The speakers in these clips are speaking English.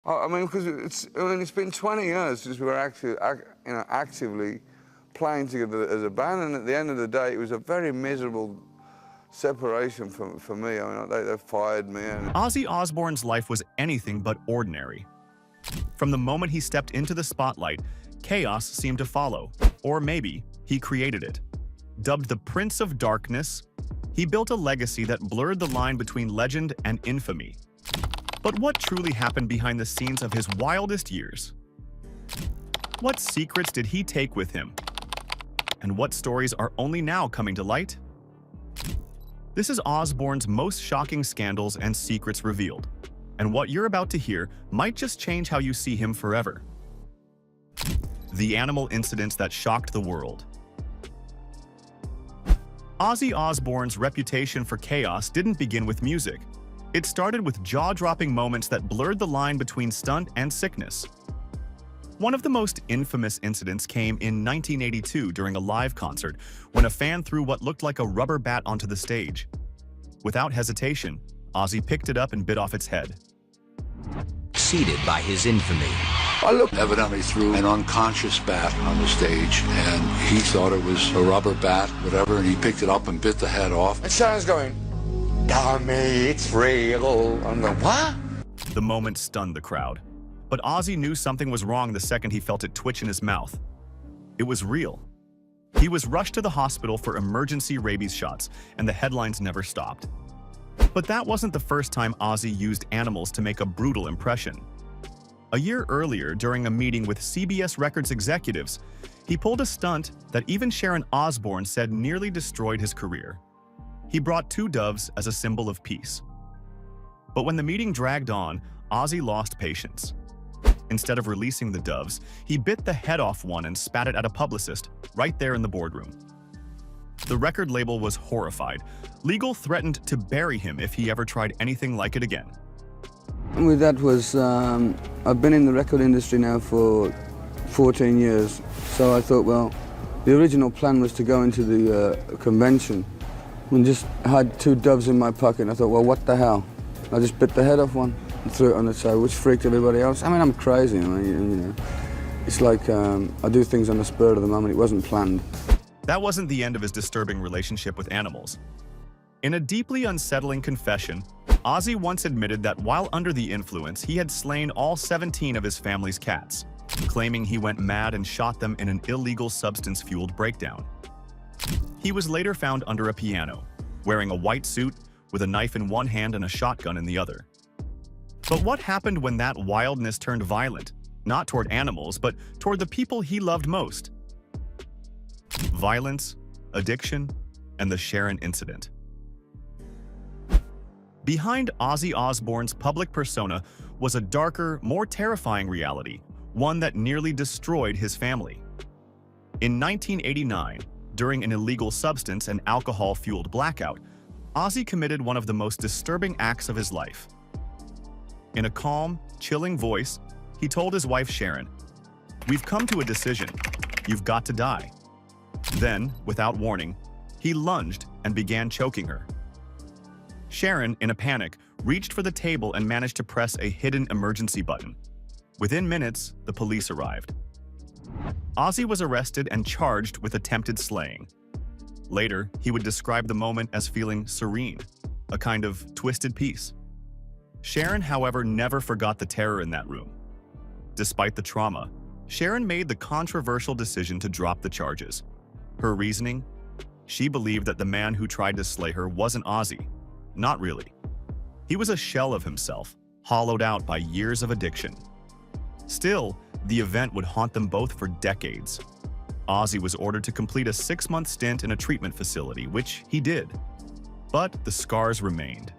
I mean, because it's been 20 years since we were actually, actively playing together as a band, and at the end of the day, it was a very miserable separation for me. I mean, they fired me. Ozzy Osbourne's life was anything but ordinary. From the moment he stepped into the spotlight, chaos seemed to follow, or maybe he created it. Dubbed the Prince of Darkness, he built a legacy that blurred the line between legend and infamy. But what truly happened behind the scenes of his wildest years? What secrets did he take with him? And what stories are only now coming to light? This is Osbourne's most shocking scandals and secrets revealed, and what you're about to hear might just change how you see him forever. The animal incidents that shocked the world. Ozzy Osbourne's reputation for chaos didn't begin with music. It started with jaw-dropping moments that blurred the line between stunt and sickness. One of the most infamous incidents came in 1982 during a live concert when a fan threw what looked like a rubber bat onto the stage. Without hesitation, Ozzy picked it up and bit off its head. Seated by his infamy. I looked, evidently threw an unconscious bat on the stage, and he thought it was a rubber bat, whatever, and he picked it up and bit the head off. And Sharon's going, "Dummy, it's real." I'm going, what? The moment stunned the crowd. But Ozzy knew something was wrong the second he felt it twitch in his mouth. It was real. He was rushed to the hospital for emergency rabies shots, and the headlines never stopped. But that wasn't the first time Ozzy used animals to make a brutal impression. A year earlier, during a meeting with CBS Records executives, he pulled a stunt that even Sharon Osbourne said nearly destroyed his career. He brought 2 doves as a symbol of peace. But when the meeting dragged on, Ozzy lost patience. Instead of releasing the doves, he bit the head off one and spat it at a publicist, right there in the boardroom. The record label was horrified. Legal threatened to bury him if he ever tried anything like it again. With that was, I've been in the record industry now for 14 years, so I thought, well, the original plan was to go into the convention and just had 2 doves in my pocket. And I thought, well, what the hell? I just bit the head off one and threw it on the side, which freaked everybody else. I mean, I'm crazy, It's like I do things on the spur of the moment. It wasn't planned. That wasn't the end of his disturbing relationship with animals. In a deeply unsettling confession, Ozzy once admitted that while under the influence, he had slain all 17 of his family's cats, claiming he went mad and shot them in an illegal substance-fueled breakdown. He was later found under a piano, wearing a white suit with a knife in one hand and a shotgun in the other. But what happened when that wildness turned violent, not toward animals, but toward the people he loved most? Violence, addiction, and the Sharon incident. Behind Ozzy Osbourne's public persona was a darker, more terrifying reality, one that nearly destroyed his family. In 1989, during an illegal substance and alcohol-fueled blackout, Ozzy committed one of the most disturbing acts of his life. In a calm, chilling voice, he told his wife Sharon, "We've come to a decision. You've got to die." Then, without warning, he lunged and began choking her. Sharon, in a panic, reached for the table and managed to press a hidden emergency button. Within minutes, the police arrived. Ozzy was arrested and charged with attempted slaying. Later, he would describe the moment as feeling serene, a kind of twisted peace. Sharon, however, never forgot the terror in that room. Despite the trauma, Sharon made the controversial decision to drop the charges. Her reasoning? She believed that the man who tried to slay her wasn't Ozzy. Not really. He was a shell of himself, hollowed out by years of addiction. Still, the event would haunt them both for decades. Ozzy was ordered to complete a 6-month stint in a treatment facility, which he did. But the scars remained.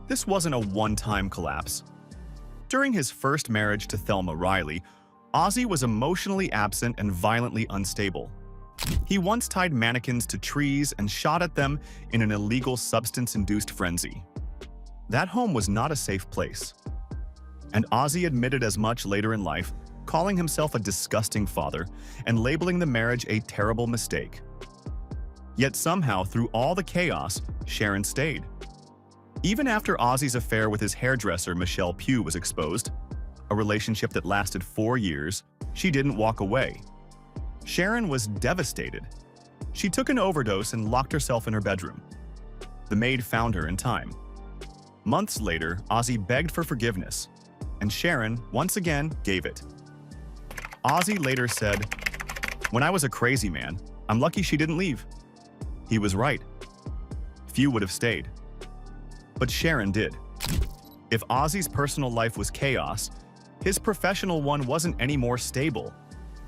This wasn't a one-time collapse. During his first marriage to Thelma Riley, Ozzy was emotionally absent and violently unstable. He once tied mannequins to trees and shot at them in an illegal substance-induced frenzy. That home was not a safe place. And Ozzy admitted as much later in life, calling himself a disgusting father and labeling the marriage a terrible mistake. Yet somehow, through all the chaos, Sharon stayed. Even after Ozzy's affair with his hairdresser Michelle Pugh was exposed, a relationship that lasted 4 years, she didn't walk away. Sharon was devastated. She took an overdose and locked herself in her bedroom. The maid found her in time. Months later, Ozzy begged for forgiveness, and Sharon, once again, gave it. Ozzy later said, "When I was a crazy man, I'm lucky she didn't leave." He was right. Few would have stayed. But Sharon did. If Ozzy's personal life was chaos, his professional one wasn't any more stable.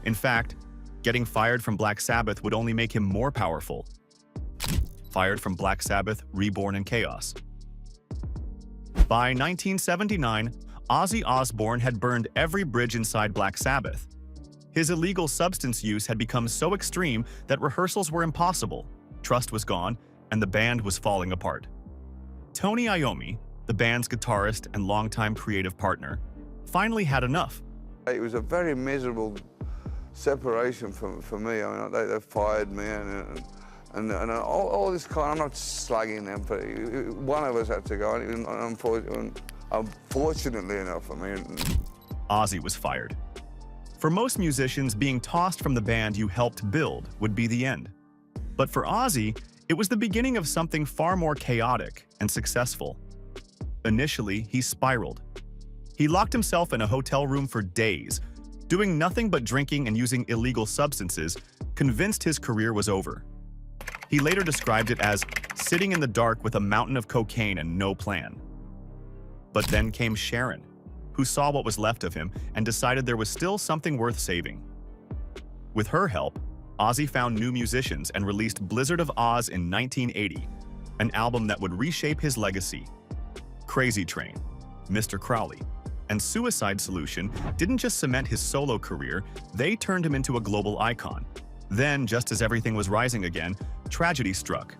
In fact, getting fired from Black Sabbath would only make him more powerful. Fired from Black Sabbath, reborn in chaos. By 1979, Ozzy Osbourne had burned every bridge inside Black Sabbath. His illegal substance use had become so extreme that rehearsals were impossible, trust was gone, and the band was falling apart. Tony Iommi, the band's guitarist and longtime creative partner, finally had enough. It was a very miserable separation for me. I mean, they fired me and all this kind. I'm not slagging them, but one of us had to go. And unfortunately enough, I mean, Ozzy was fired. For most musicians, being tossed from the band you helped build would be the end. But for Ozzy, it was the beginning of something far more chaotic and successful. Initially, he spiraled. He locked himself in a hotel room for days, doing nothing but drinking and using illegal substances, convinced his career was over. He later described it as sitting in the dark with a mountain of cocaine and no plan. But then came Sharon, who saw what was left of him and decided there was still something worth saving. With her help, Ozzy found new musicians and released Blizzard of Oz in 1980, an album that would reshape his legacy. Crazy Train, Mr. Crowley, and Suicide Solution didn't just cement his solo career, they turned him into a global icon. Then, just as everything was rising again, tragedy struck.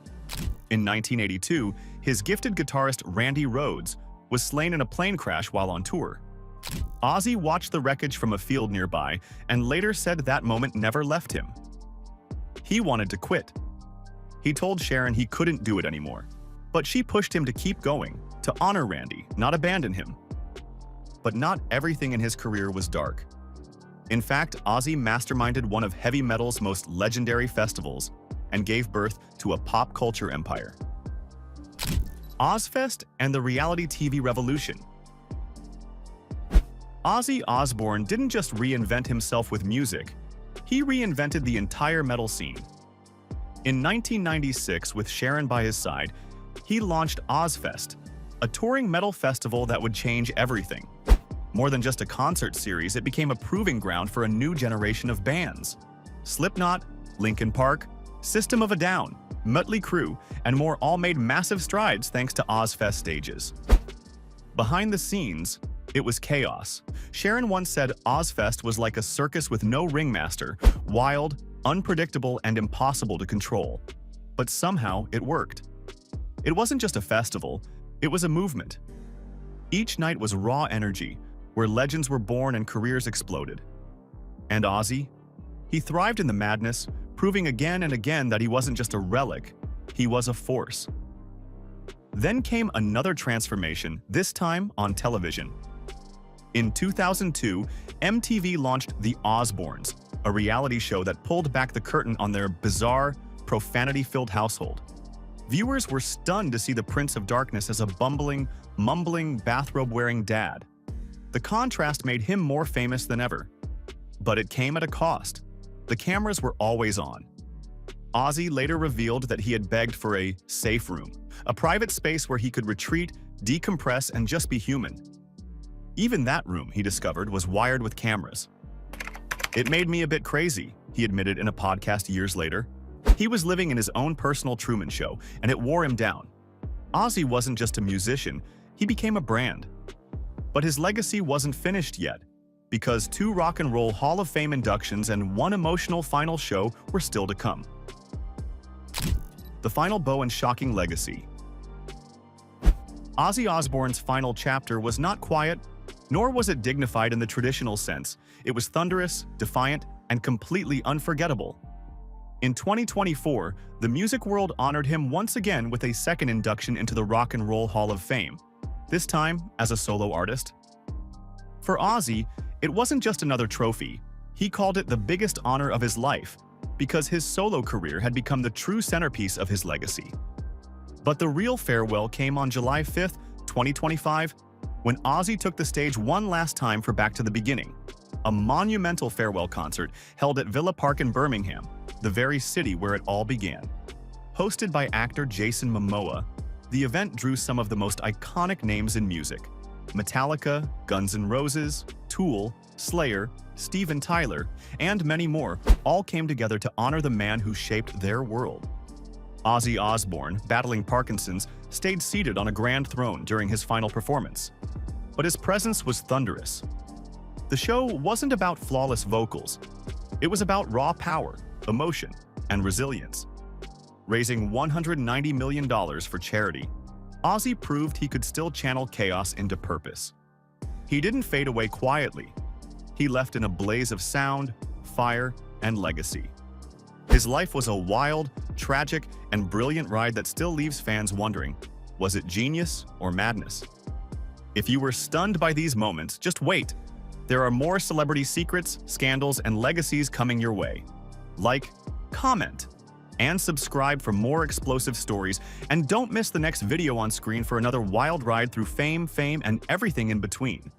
In 1982, his gifted guitarist Randy Rhoads was slain in a plane crash while on tour. Ozzy watched the wreckage from a field nearby and later said that moment never left him. He wanted to quit. He told Sharon he couldn't do it anymore, but she pushed him to keep going, to honor Randy, not abandon him. But not everything in his career was dark. In fact, Ozzy masterminded one of heavy metal's most legendary festivals and gave birth to a pop culture empire. Ozzfest and the reality TV revolution. Ozzy Osbourne didn't just reinvent himself with music, he reinvented the entire metal scene. In 1996, with Sharon by his side, he launched Ozzfest, a touring metal festival that would change everything. More than just a concert series, it became a proving ground for a new generation of bands. Slipknot, Linkin Park, System of a Down, Mötley Crüe, and more all made massive strides thanks to Ozzfest stages. Behind the scenes, it was chaos. Sharon once said Ozzfest was like a circus with no ringmaster, wild, unpredictable, and impossible to control. But somehow it worked. It wasn't just a festival, it was a movement. Each night was raw energy, where legends were born and careers exploded. And Ozzy? He thrived in the madness, proving again and again that he wasn't just a relic, he was a force. Then came another transformation, this time on television. In 2002, MTV launched The Osbournes, a reality show that pulled back the curtain on their bizarre, profanity-filled household. Viewers were stunned to see the Prince of Darkness as a bumbling, mumbling, bathrobe-wearing dad. The contrast made him more famous than ever. But it came at a cost. The cameras were always on. Ozzy later revealed that he had begged for a safe room, a private space where he could retreat, decompress, and just be human. Even that room, he discovered, was wired with cameras. "It made me a bit crazy," he admitted in a podcast years later. He was living in his own personal Truman Show, and it wore him down. Ozzy wasn't just a musician, he became a brand. But his legacy wasn't finished yet, because 2 Rock and Roll Hall of Fame inductions and 1 emotional final show were still to come. The final bow and shocking legacy. Ozzy Osbourne's final chapter was not quiet, nor was it dignified in the traditional sense. It was thunderous, defiant, and completely unforgettable. In 2024, the music world honored him once again with a second induction into the Rock and Roll Hall of Fame, this time as a solo artist. For Ozzy, it wasn't just another trophy. He called it the biggest honor of his life because his solo career had become the true centerpiece of his legacy. But the real farewell came on July 5th, 2025, when Ozzy took the stage one last time for Back to the Beginning, a monumental farewell concert held at Villa Park in Birmingham, the very city where it all began. Hosted by actor Jason Momoa, the event drew some of the most iconic names in music. Metallica, Guns N' Roses, Tool, Slayer, Steven Tyler, and many more all came together to honor the man who shaped their world. Ozzy Osbourne, battling Parkinson's, stayed seated on a grand throne during his final performance. But his presence was thunderous. The show wasn't about flawless vocals. It was about raw power, emotion, and resilience. Raising $190 million for charity, Ozzy proved he could still channel chaos into purpose. He didn't fade away quietly. He left in a blaze of sound, fire, and legacy. His life was a wild, tragic, and brilliant ride that still leaves fans wondering, was it genius or madness? If you were stunned by these moments, just wait. There are more celebrity secrets, scandals, and legacies coming your way. Like, comment, and subscribe for more explosive stories, and don't miss the next video on screen for another wild ride through fame, and everything in between.